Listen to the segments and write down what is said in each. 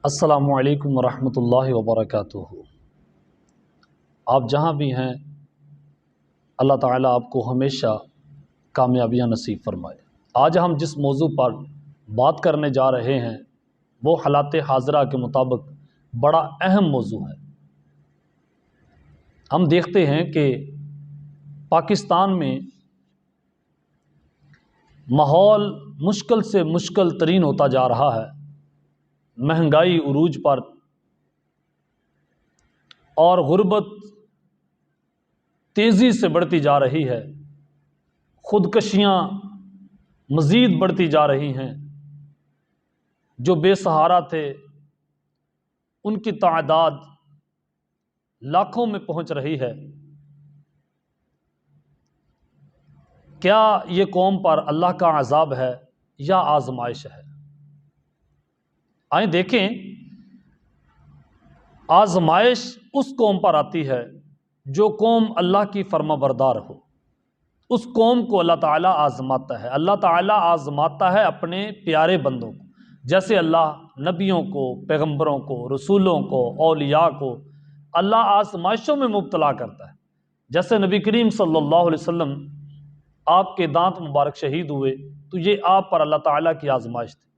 السلام علیکم ورحمۃ اللہ وبرکاتہ۔ آپ جہاں بھی ہیں اللہ تعالیٰ آپ کو ہمیشہ کامیابیاں نصیب فرمائے۔ آج ہم جس موضوع پر بات کرنے جا رہے ہیں وہ حالات حاضرہ کے مطابق بڑا اہم موضوع ہے۔ ہم دیکھتے ہیں کہ پاکستان میں ماحول مشکل سے مشکل ترین ہوتا جا رہا ہے، مہنگائی عروج پر اور غربت تیزی سے بڑھتی جا رہی ہے، خودکشیاں مزید بڑھتی جا رہی ہیں، جو بے سہارا تھے ان کی تعداد لاکھوں میں پہنچ رہی ہے۔ کیا یہ قوم پر اللہ کا عذاب ہے یا آزمائش ہے؟ آئیں دیکھیں، آزمائش اس قوم پر آتی ہے جو قوم اللہ کی فرما بردار ہو، اس قوم کو اللہ تعالیٰ آزماتا ہے۔ اللہ تعالیٰ آزماتا ہے اپنے پیارے بندوں کو، جیسے اللہ نبیوں کو، پیغمبروں کو، رسولوں کو، اولیاء کو اللہ آزمائشوں میں مبتلا کرتا ہے۔ جیسے نبی کریم صلی اللہ علیہ وسلم آپ کے دانت مبارک شہید ہوئے تو یہ آپ پر اللہ تعالیٰ کی آزمائش تھی۔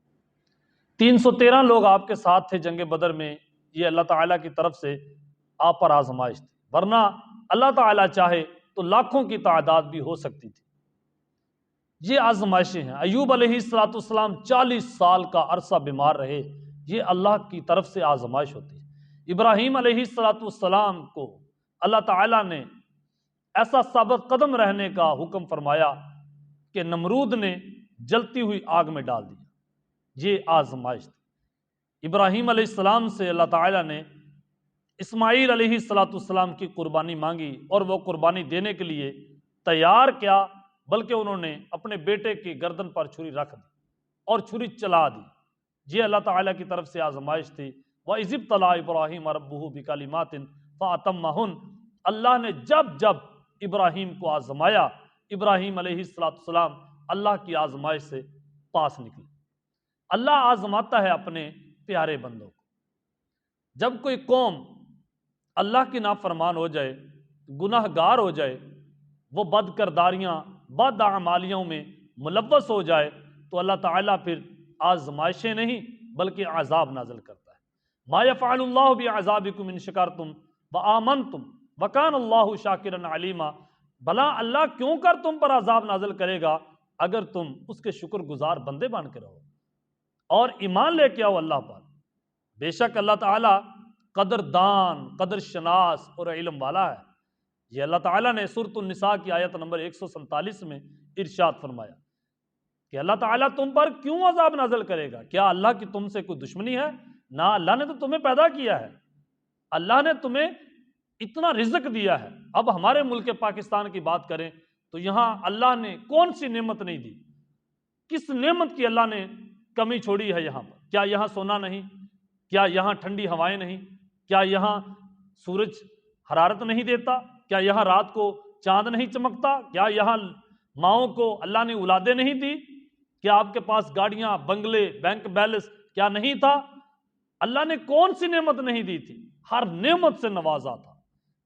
313 لوگ آپ کے ساتھ تھے جنگ بدر میں، یہ اللہ تعالیٰ کی طرف سے آپ پر آزمائش تھی، ورنہ اللہ تعالیٰ چاہے تو لاکھوں کی تعداد بھی ہو سکتی تھی۔ یہ آزمائشیں ہیں۔ ایوب علیہ السلام 40 سال کا عرصہ بیمار رہے، یہ اللہ کی طرف سے آزمائش ہوتی ہے۔ ابراہیم علیہ السلام کو اللہ تعالیٰ نے ایسا ثابت قدم رہنے کا حکم فرمایا کہ نمرود نے جلتی ہوئی آگ میں ڈال دیا، یہ آزمائش تھی۔ ابراہیم علیہ السلام سے اللہ تعالیٰ نے اسماعیل علیہ السلام کی قربانی مانگی اور وہ قربانی دینے کے لیے تیار کیا، بلکہ انہوں نے اپنے بیٹے کی گردن پر چھری رکھ دی اور چھری چلا دی۔ یہ اللہ تعالیٰ کی طرف سے آزمائش تھی۔ وَإِذِ ابْتَلَىٰ إِبْرَاهِيمَ رَبُّهُ بِكَلِمَاتٍ فَأَتَمَّهُنَّ، اللہ نے جب ابراہیم کو آزمایا، ابراہیم علیہ السلام اللہ کی آزمائش سے پاس نکلے۔ اللہ آزماتا ہے اپنے پیارے بندوں کو۔ جب کوئی قوم اللہ کی نافرمان ہو جائے، گناہ گار ہو جائے، وہ بد کرداریاں، بد اعمالیوں میں ملوث ہو جائے تو اللہ تعالیٰ پھر آزمائشیں نہیں بلکہ عذاب نازل کرتا ہے۔ ما یفعل اللہ بعذابکم ان شکرتم وآمنتم وکان اللہ شاکرا علیما، بھلا اللہ کیوں کر تم پر عذاب نازل کرے گا اگر تم اس کے شکر گزار بندے بن کے رہو اور ایمان لے کے آؤ اللہ پر۔ بے شک اللہ تعالیٰ قدر دان، قدر شناس اور علم والا ہے۔ یہ اللہ تعالیٰ نے سورۃ النساء کی آیت نمبر 147 میں ارشاد فرمایا کہ اللہ تعالیٰ تم پر کیوں عذاب نازل کرے گا؟ کیا اللہ کی تم سے کوئی دشمنی ہے؟ نہ، اللہ نے تو تمہیں پیدا کیا ہے، اللہ نے تمہیں اتنا رزق دیا ہے۔ اب ہمارے ملک پاکستان کی بات کریں تو یہاں اللہ نے کون سی نعمت نہیں دی؟ کس نعمت کی اللہ نے کمی چھوڑی ہے یہاں پر؟ کیا یہاں سونا نہیں؟ کیا یہاں ٹھنڈی ہوائیں نہیں؟ کیا یہاں سورج حرارت نہیں دیتا؟ کیا یہاں رات کو چاند نہیں چمکتا؟ کیا یہاں ماؤں کو اللہ نے اولادیں نہیں دی؟ کیا آپ کے پاس گاڑیاں، بنگلے، بینک بیلنس کیا نہیں تھا؟ اللہ نے کون سی نعمت نہیں دی تھی؟ ہر نعمت سے نوازا تھا،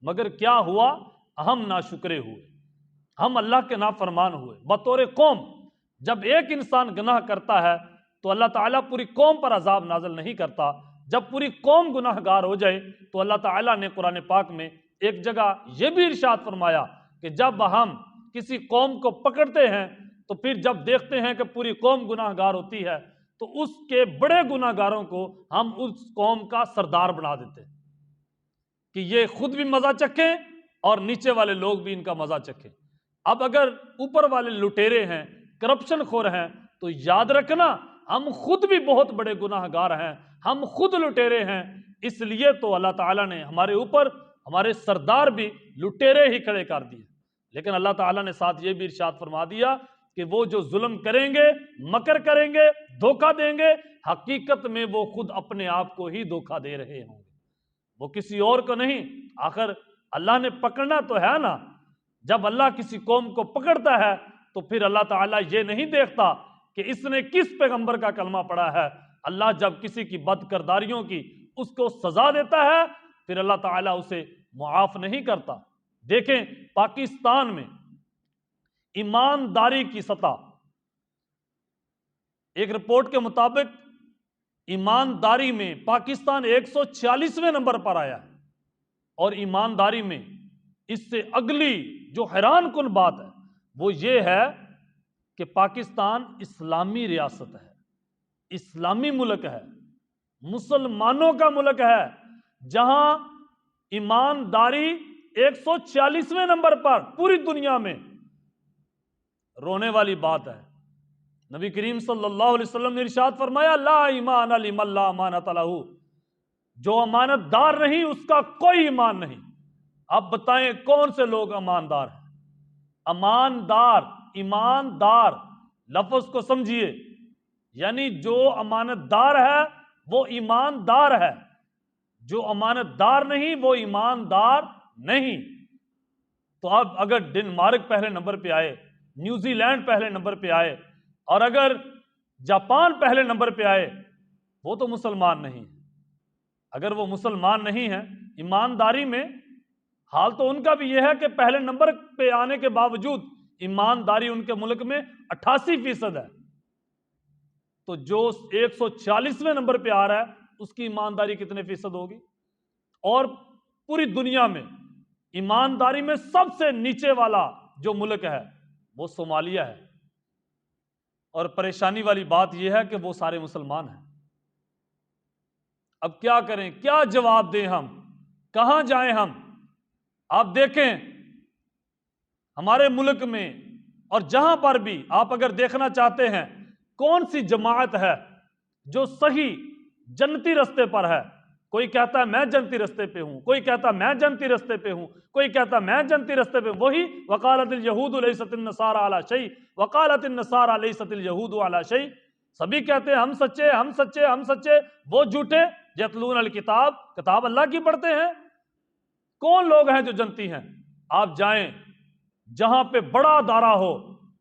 مگر کیا ہوا؟ ہم ناشکرے ہوئے، ہم اللہ کے نافرمان ہوئے۔ بطور قوم جب ایک انسان گناہ کرتا ہے تو اللہ تعالیٰ پوری قوم پر عذاب نازل نہیں کرتا۔ جب پوری قوم گناہ گار ہو جائے تو اللہ تعالیٰ نے قرآن پاک میں ایک جگہ یہ بھی ارشاد فرمایا کہ جب ہم کسی قوم کو پکڑتے ہیں تو پھر جب دیکھتے ہیں کہ پوری قوم گناہ گار ہوتی ہے تو اس کے بڑے گناہ گاروں کو ہم اس قوم کا سردار بنا دیتے ہیں کہ یہ خود بھی مزہ چکھیں اور نیچے والے لوگ بھی ان کا مزہ چکھیں۔ اب اگر اوپر والے لٹیرے ہیں، کرپشن خور ہیں، تو یاد رکھنا ہم خود بھی بہت بڑے گناہ گار ہیں، ہم خود لٹیرے ہیں۔ اس لیے تو اللہ تعالیٰ نے ہمارے اوپر ہمارے سردار بھی لٹیرے ہی کھڑے کر دیے، لیکن اللہ تعالیٰ نے ساتھ یہ بھی ارشاد فرما دیا کہ وہ جو ظلم کریں گے، مکر کریں گے، دھوکہ دیں گے، حقیقت میں وہ خود اپنے آپ کو ہی دھوکہ دے رہے ہوں گے، وہ کسی اور کو نہیں۔ آخر اللہ نے پکڑنا تو ہے نا۔ جب اللہ کسی قوم کو پکڑتا ہے تو پھر اللہ تعالیٰ یہ نہیں دیکھتا کہ اس نے کس پیغمبر کا کلمہ پڑھا ہے، اللہ جب کسی کی بد کرداریوں کی اس کو سزا دیتا ہے پھر اللہ تعالیٰ اسے معاف نہیں کرتا۔ دیکھیں پاکستان میں ایمانداری کی سطح، ایک رپورٹ کے مطابق ایمانداری میں پاکستان 146ویں نمبر پر آیا ہے، اور ایمانداری میں اس سے اگلی جو حیران کن بات ہے وہ یہ ہے کہ پاکستان اسلامی ریاست ہے، اسلامی ملک ہے، مسلمانوں کا ملک ہے، جہاں ایمانداری 146ویں نمبر پر پوری دنیا میں۔ رونے والی بات ہے، نبی کریم صلی اللہ علیہ وسلم نے ارشاد فرمایا لا ایمان لمن لا امانۃ لہ، جو امانت دار نہیں اس کا کوئی ایمان نہیں۔ اب بتائیں کون سے لوگ اماندار ہیں؟ اماندار، ایماندار لفظ کو سمجھیے، یعنی جو امانت دار ہے وہ ایماندار ہے، جو امانت دار نہیں وہ ایماندار نہیں۔ تو اب اگر ڈنمارک پہلے نمبر پہ آئے، نیوزی لینڈ پہلے نمبر پہ آئے، اور اگر جاپان پہلے نمبر پہ آئے، وہ تو مسلمان نہیں ہیں۔ اگر وہ مسلمان نہیں ہیں ایمانداری میں، حال تو ان کا بھی یہ ہے کہ پہلے نمبر پہ آنے کے باوجود ایمانداری ان کے ملک میں 88% ہے، تو جو 146ویں نمبر پہ آ رہا ہے اس کی ایمانداری کتنے فیصد ہوگی؟ اور پوری دنیا میں ایمانداری میں سب سے نیچے والا جو ملک ہے وہ صومالیہ ہے، اور پریشانی والی بات یہ ہے کہ وہ سارے مسلمان ہیں۔ اب کیا کریں، کیا جواب دیں ہم، کہاں جائیں ہم؟ آپ دیکھیں ہمارے ملک میں اور جہاں پر بھی آپ اگر دیکھنا چاہتے ہیں کون سی جماعت ہے جو صحیح جنتی رستے پر ہے، کوئی کہتا ہے میں جنتی رستے پہ ہوں، کوئی کہتا ہے میں جنتی رستے پہ ہوں، کوئی کہتا ہے میں جنتی رستے پہ، وہی وقالت الیہود لیست النصارى علی شیء وقالت النصارى لیست الیہود علی شیء، سبھی کہتے ہیں ہم سچے ہم سچے ہم سچے، وہ جھوٹے، یتلون الکتاب، کتاب اللہ کی پڑھتے ہیں۔ کون لوگ ہیں جو جنتی ہیں؟ آپ جائیں جہاں پہ بڑا ادارہ ہو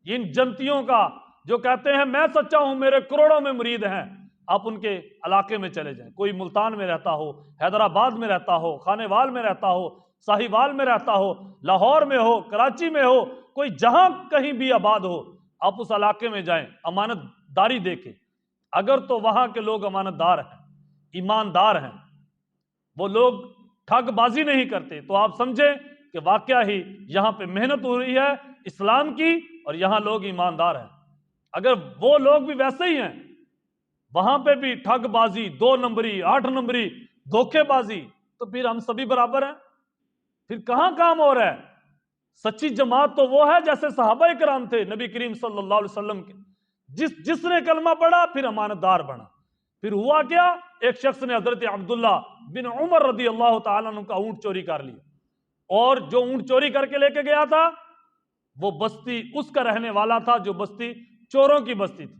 ان جنتیوں کا، جو کہتے ہیں میں سچا ہوں، میرے کروڑوں میں مرید ہیں، آپ ان کے علاقے میں چلے جائیں، کوئی ملتان میں رہتا ہو، حیدرآباد میں رہتا ہو، خانے وال میں رہتا ہو، ساہیوال میں رہتا ہو، لاہور میں ہو، کراچی میں ہو، کوئی جہاں کہیں بھی آباد ہو، آپ اس علاقے میں جائیں، امانت داری دیکھیں۔ اگر تو وہاں کے لوگ امانت دار ہیں، ایماندار ہیں، وہ لوگ ٹھگ بازی نہیں کرتے، تو آپ سمجھیں کہ واقعہ ہی یہاں پہ محنت ہو رہی ہے اسلام کی، اور یہاں لوگ ایماندار ہیں۔ اگر وہ لوگ بھی ویسے ہی ہیں، وہاں پہ بھی ٹھگ بازی، 2 نمبری، 8 نمبری، دھوکے بازی، تو پھر ہم سبھی برابر ہیں، پھر کہاں کام ہو رہا ہے؟ سچی جماعت تو وہ ہے جیسے صحابہ کرام تھے نبی کریم صلی اللہ علیہ وسلم کے، جس نے کلمہ پڑھا پھر امانت دار بنا۔ پھر ہوا کیا؟ ایک شخص نے حضرت عبداللہ بن عمر رضی اللہ تعالیٰ عنہ کا اونٹ چوری کر لیا، اور جو اونٹ چوری کر کے لے کے گیا تھا وہ بستی اس کا رہنے والا تھا، جو بستی چوروں کی بستی تھی،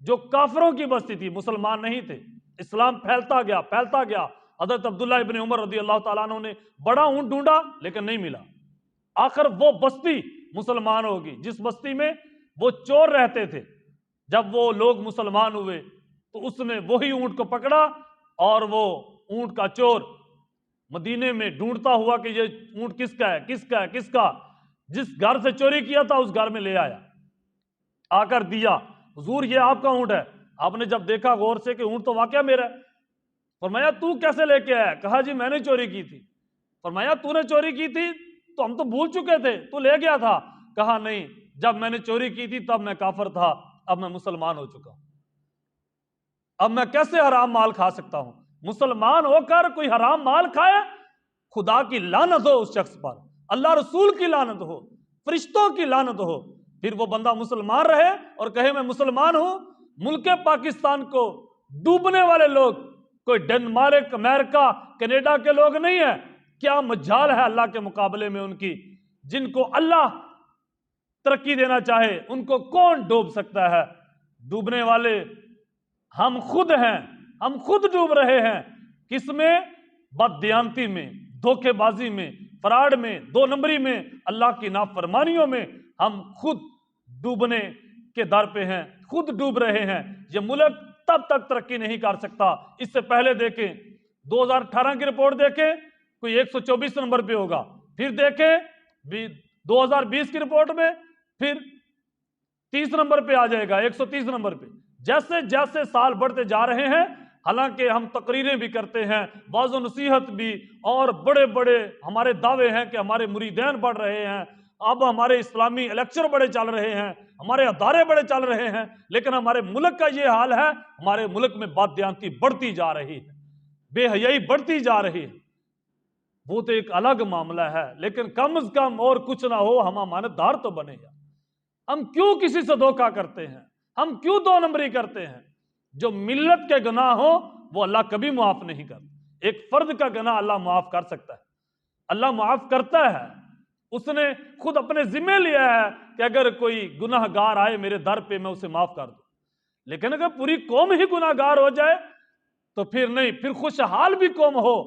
جو کافروں کی بستی تھی، مسلمان نہیں تھے۔ اسلام پھیلتا گیا پھیلتا گیا، حضرت عبداللہ ابن عمر رضی اللہ تعالیٰ عنہ نے بڑا اونٹ ڈھونڈا لیکن نہیں ملا، آخر وہ بستی مسلمان ہوگی جس بستی میں وہ چور رہتے تھے۔ جب وہ لوگ مسلمان ہوئے تو اس نے وہی اونٹ کو پکڑا، اور وہ اونٹ کا چور مدینے میں ڈھونڈتا ہوا کہ یہ اونٹ کس کا ہے کس کا ہے کس کا، جس گھر سے چوری کیا تھا اس گھر میں لے آیا، آ کر دیا، حضور یہ آپ کا اونٹ ہے۔ آپ نے جب دیکھا غور سے کہ اونٹ تو واقعہ میرا ہے، فرمایا تو کیسے لے کے آیا؟ کہا جی میں نے چوری کی تھی۔ فرمایا تو نے چوری کی تھی تو ہم تو بھول چکے تھے، تو لے گیا تھا؟ کہا نہیں، جب میں نے چوری کی تھی تب میں کافر تھا، اب میں مسلمان ہو چکا ہوں، اب میں کیسے حرام مال کھا سکتا ہوں؟ مسلمان ہو کر کوئی حرام مال کھائے، خدا کی لعنت ہو اس شخص پر، اللہ رسول کی لعنت ہو، فرشتوں کی لعنت ہو۔ پھر وہ بندہ مسلمان رہے اور کہے میں مسلمان ہوں۔ ملک پاکستان کو ڈوبنے والے لوگ کوئی ڈنمارک، امریکہ، کینیڈا کے لوگ نہیں ہیں، کیا مجال ہے اللہ کے مقابلے میں ان کی؟ جن کو اللہ ترقی دینا چاہے ان کو کون ڈوب سکتا ہے؟ ڈوبنے والے ہم خود ہیں، ہم خود ڈوب رہے ہیں۔ کس میں؟ بددیانتی میں، دھوکے بازی میں، فراڈ میں، 2 نمبری میں، اللہ کی نافرمانیوں میں ہم خود ڈوبنے کے در پہ ہیں، خود ڈوب رہے ہیں۔ یہ ملک تب تک ترقی نہیں کر سکتا۔ اس سے پہلے دیکھیں 2018 کی رپورٹ دیکھیں، کوئی 124 نمبر پہ ہوگا، پھر دیکھیں 2020 کی رپورٹ میں پھر 30 نمبر پہ آ جائے گا، 130 نمبر پہ۔ جیسے جیسے سال بڑھتے جا رہے ہیں، حالانکہ ہم تقریریں بھی کرتے ہیں، واعظ و نصیحت بھی، اور بڑے بڑے ہمارے دعوے ہیں کہ ہمارے مریدین بڑھ رہے ہیں، اب ہمارے اسلامی لیکچر بڑے چل رہے ہیں، ہمارے ادارے بڑے چل رہے ہیں، لیکن ہمارے ملک کا یہ حال ہے، ہمارے ملک میں بددیانتی بڑھتی جا رہی ہے، بے حیائی بڑھتی جا رہی ہے۔ وہ تو ایک الگ معاملہ ہے، لیکن کم از کم اور کچھ نہ ہو، ہم امانتدار تو بنے گا۔ ہم کیوں کسی سے دھوکہ کرتے ہیں؟ ہم کیوں دو نمبری کرتے ہیں؟ جو ملت کے گناہ ہو وہ اللہ کبھی معاف نہیں کرتا۔ ایک فرد کا گناہ اللہ معاف کر سکتا ہے، اللہ معاف کرتا ہے۔ اس نے خود اپنے ذمہ لیا ہے کہ اگر کوئی گناہ گار آئے میرے در پہ میں اسے معاف کر دوں، لیکن اگر پوری قوم ہی گناہ گار ہو جائے تو پھر نہیں، پھر خوشحال بھی قوم ہو۔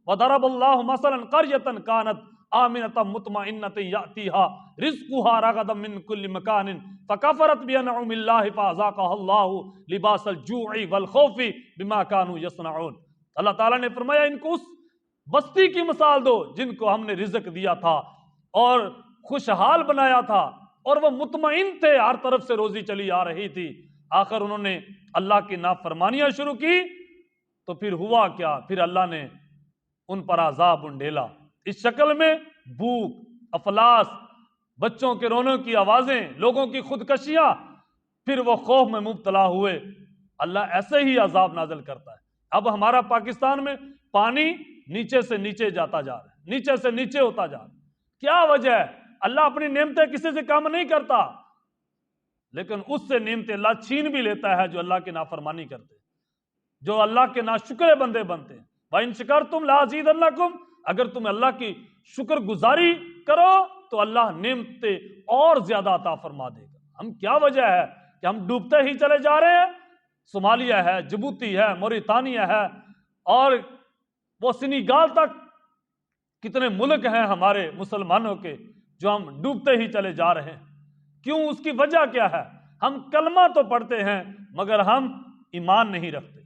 وَضَرَبَ اللَّهُ مَثَلًا قَرْيَةً كَانَتْ آمِنَةً مُطْمَئِنَّةً يَأْتِيهَا رِزْقُهَا رَغَدًا مِنْ كُلِّ مَكَانٍ فَكَفَرَتْ بِأَنْعُمِ اللَّهِ فَأَذَاقَهَا اللَّهُ لِبَاسَ الْجُوعِ وَالْخَوْفِ بِمَا كَانُوا يَصْنَعُونَ۔ اللہ تعالیٰ نے فرمایا ان کو اس بستی کی مثال دو جن کو ہم نے رزق دیا تھا اور خوشحال بنایا تھا، اور وہ مطمئن تھے، ہر طرف سے روزی چلی آ رہی تھی۔ آخر انہوں نے اللہ کی نافرمانیاں شروع کی تو پھر ہوا کیا؟ پھر اللہ نے ان پر عذاب انڈیلا، اس شکل میں بھوک، افلاس، بچوں کے رونے کی آوازیں، لوگوں کی خودکشیاں، پھر وہ خوف میں مبتلا ہوئے۔ اللہ ایسے ہی عذاب نازل کرتا ہے۔ اب ہمارا پاکستان میں پانی نیچے سے نیچے جاتا جا رہا ہے، نیچے سے نیچے ہوتا جا رہا ہے۔ کیا وجہ ہے؟ اللہ اپنی نعمتیں کسی سے کم نہیں کرتا، لیکن اس سے نعمتیں اللہ چھین بھی لیتا ہے جو اللہ کی نافرمانی کرتے ہیں، جو اللہ کے ناشکرے بندے بنتے ہیں۔ وَإِن شَكَرْتُمْ لَأَزِيدَنَّكُمْ، اگر تم اللہ کی شکر گزاری کرو تو اللہ نعمتیں اور زیادہ عطا فرما دے گا۔ ہم کیا وجہ ہے کہ ہم ڈوبتے ہی چلے جا رہے ہیں؟ صومالیہ ہے، جبوتی ہے، موریتانیہ ہے، اور وہ سنیگال تک کتنے ملک ہیں ہمارے مسلمانوں کے جو ہم ڈوبتے ہی چلے جا رہے ہیں۔ کیوں؟ اس کی وجہ کیا ہے؟ ہم کلمہ تو پڑھتے ہیں مگر ہم ایمان نہیں رکھتے۔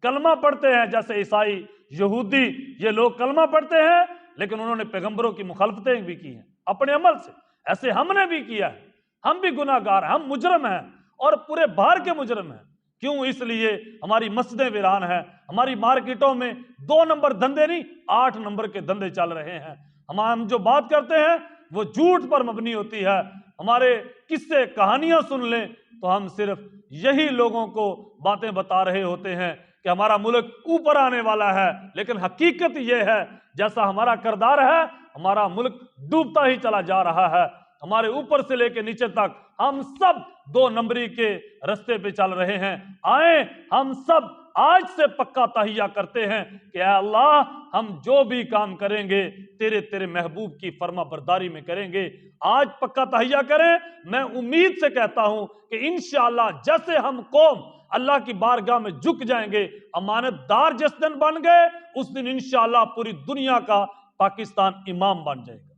کلمہ پڑھتے ہیں جیسے عیسائی، یہودی، یہ لوگ کلمہ پڑھتے ہیں لیکن انہوں نے پیغمبروں کی مخالفتیں بھی کی ہیں اپنے عمل سے، ایسے ہم نے بھی کیا ہے۔ ہم بھی گناہ گار ہیں، ہم مجرم ہیں اور پورے باہر کے مجرم ہیں۔ کیوں؟ اس لیے ہماری مسجدیں ویران ہیں، ہماری مارکیٹوں میں 2 نمبر دھندے نہیں 8 نمبر کے دھندے چل رہے ہیں۔ ہم جو بات کرتے ہیں وہ جھوٹ پر مبنی ہوتی ہے۔ ہمارے قصے کہانیاں سن لیں تو ہم صرف یہی لوگوں کو باتیں بتا رہے ہوتے ہیں کہ ہمارا ملک اوپر آنے والا ہے، لیکن حقیقت یہ ہے جیسا ہمارا کردار ہے ہمارا ملک ڈوبتا ہی چلا جا رہا ہے۔ ہمارے اوپر سے لے کے نیچے تک ہم سب 2 نمبری کے رستے پہ چل رہے ہیں۔ آئیں ہم سب آج سے پکا تہیہ کرتے ہیں کہ اے اللہ ہم جو بھی کام کریں گے تیرے محبوب کی فرما برداری میں کریں گے۔ آج پکا تہیہ کریں۔ میں امید سے کہتا ہوں کہ انشاءاللہ جیسے ہم قوم اللہ کی بارگاہ میں جھک جائیں گے، امانت دار جس دن بن گئے، اس دن انشاءاللہ پوری دنیا کا پاکستان امام بن جائے گا۔